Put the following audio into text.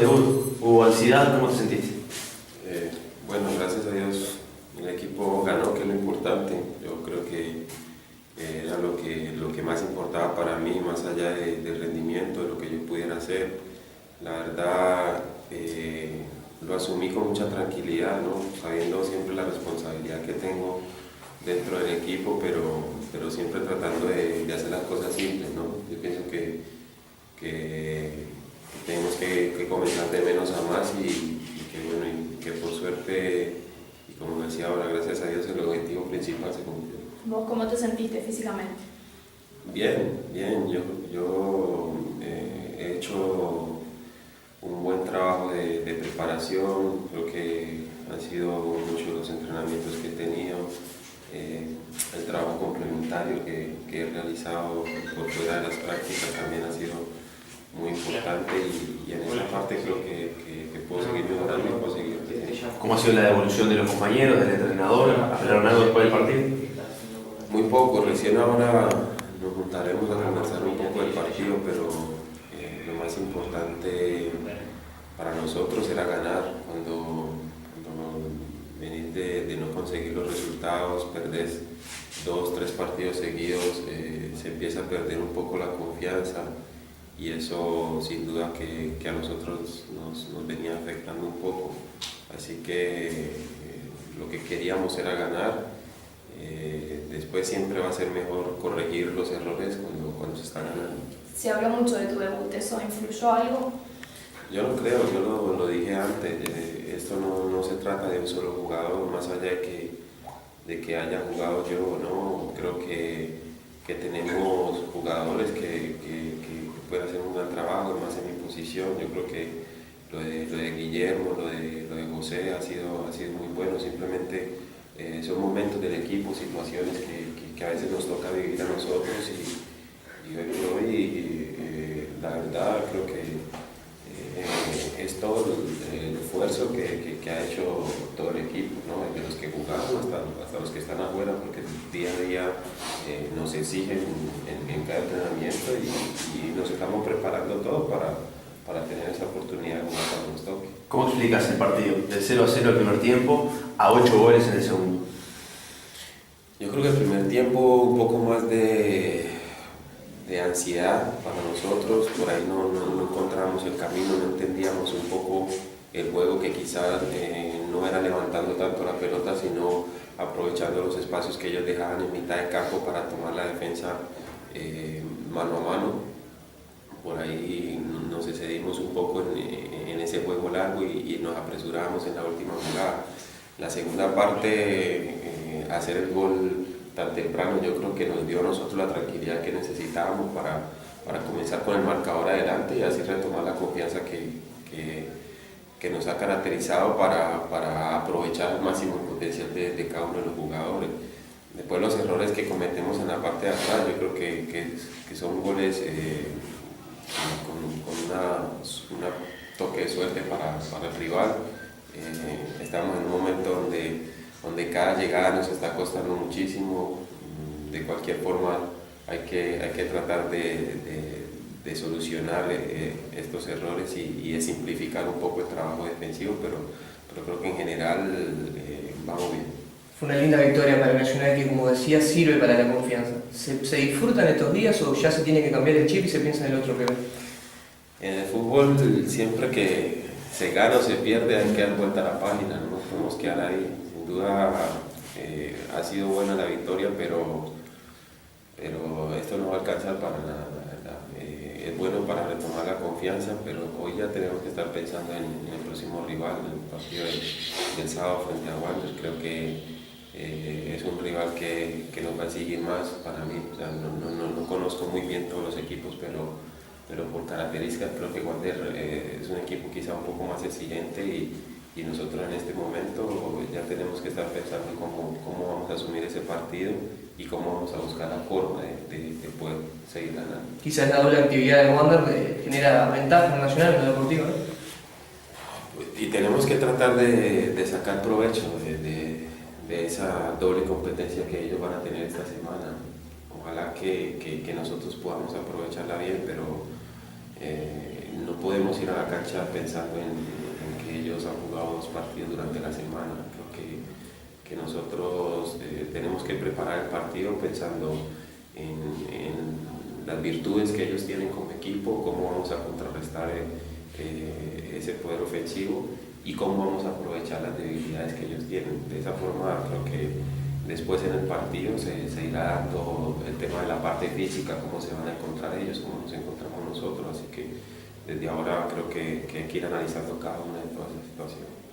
debut? ¿Hubo ansiedad? ¿Cómo te sentiste? Bueno, gracias a Dios el equipo ganó, que es lo importante. Yo creo que era lo que más importaba para mí, más allá del rendimiento, de lo que yo pudiera hacer. La verdad, lo asumí con mucha tranquilidad, ¿no? Sabiendo siempre la responsabilidad que tengo dentro del equipo, pero siempre tratando de hacer las cosas simples, ¿no? Yo pienso que tenemos que comenzar de menos a más y que por suerte, y como decía ahora, gracias a Dios, el objetivo principal se cumplió. ¿Vos cómo te sentiste físicamente? Bien, yo he hecho un buen trabajo de preparación, creo que han sido muchos los entrenamientos que he tenido, el trabajo complementario que he realizado por fuera de las prácticas también ha sido muy importante y en esa parte creo que puedo seguir mejorando y puedo seguir creciendo. ¿Cómo ha sido la evolución de los compañeros, del entrenador? ¿Hablaron algo después del partido? Muy poco, recién ahora nos juntaremos a conversar un poco del partido, pero lo más importante para nosotros era ganar. Cuando venís de no conseguir los resultados, perdés 2, 3 partidos seguidos, se empieza a perder un poco la confianza y eso sin duda que a nosotros nos venía afectando un poco. Así que lo que queríamos era ganar. Después siempre va a ser mejor corregir los errores cuando se está ganando. Se habló mucho de tu debut, ¿eso influyó algo? Yo no creo, yo lo dije antes, esto no se trata de un solo jugador, más allá de que haya jugado yo o no, creo que tenemos jugadores que pueden hacer un gran trabajo, más en mi posición. Yo creo que lo de Guillermo, lo de José ha sido muy bueno, simplemente son momentos del equipo, situaciones que a veces nos toca vivir a nosotros y hoy por hoy la verdad creo que es todo el esfuerzo que ha hecho todo el equipo, ¿no? Desde los que jugamos hasta los que están afuera, porque día a día nos exigen en cada entrenamiento y nos estamos preparando todo para tener esa oportunidad de jugar cuando nos toque. ¿Cómo explicas el partido? Del 0-0 el primer tiempo a 8 goles en el segundo. Yo creo que el primer tiempo un poco más de ansiedad para nosotros, por ahí no encontrábamos el camino, no entendíamos un poco el juego, que quizás no era levantando tanto la pelota, sino aprovechando los espacios que ellos dejaban en mitad de campo para tomar la defensa mano a mano. Por ahí nos excedimos un poco en ese juego largo y nos apresuramos en la última jugada. La segunda parte, hacer el gol tan temprano, yo creo que nos dio a nosotros la tranquilidad que necesitábamos para comenzar con el marcador adelante y así retomar la confianza que nos ha caracterizado para aprovechar el máximo potencial de cada uno de los jugadores. Después los errores que cometemos en la parte de atrás, yo creo que son goles con una toque de suerte para el rival. Estamos en un momento donde cada llegada nos está costando muchísimo. De cualquier forma hay que tratar de solucionar estos errores y de simplificar un poco el trabajo defensivo, pero creo que en general vamos bien. Fue una linda victoria para Nacional que, como decía, sirve para la confianza. ¿Se disfrutan estos días o ya se tiene que cambiar el chip y se piensa en el otro peor? En el fútbol siempre que se gana o se pierde hay que dar vuelta a la página, no nos podemos quedar ahí. Sin duda ha sido buena la victoria, pero esto no va a alcanzar para nada. Es bueno para retomar la confianza, pero hoy ya tenemos que estar pensando en el próximo rival, en el partido del sábado frente a Wander. Creo que es un rival que nos va a exigir más para mí. O sea, no conozco muy bien todos los equipos, pero por características creo que Wander es un equipo quizá un poco más exigente y nosotros en este momento ya tenemos que estar pensando en cómo vamos a asumir ese partido y cómo vamos a buscar la forma de poder seguir ganando. Quizás la doble actividad de Wander genera ventaja en Nacional, en lo deportivo, ¿no? Y tenemos que tratar de sacar provecho de esa doble competencia que ellos van a tener esta semana. Ojalá que nosotros podamos aprovecharla bien, pero no podemos ir a la cancha pensando en que ellos han jugado 2 partidos durante la semana. Creo que nosotros tenemos que preparar el partido pensando en las virtudes que ellos tienen como equipo, cómo vamos a contrarrestar ese poder ofensivo y cómo vamos a aprovechar las debilidades que ellos tienen. De esa forma creo que después en el partido se irá dando el tema de la parte física, cómo se van a encontrar ellos, cómo nos encontramos nosotros, así que desde ahora creo que hay que ir analizando cada una de todas las situaciones.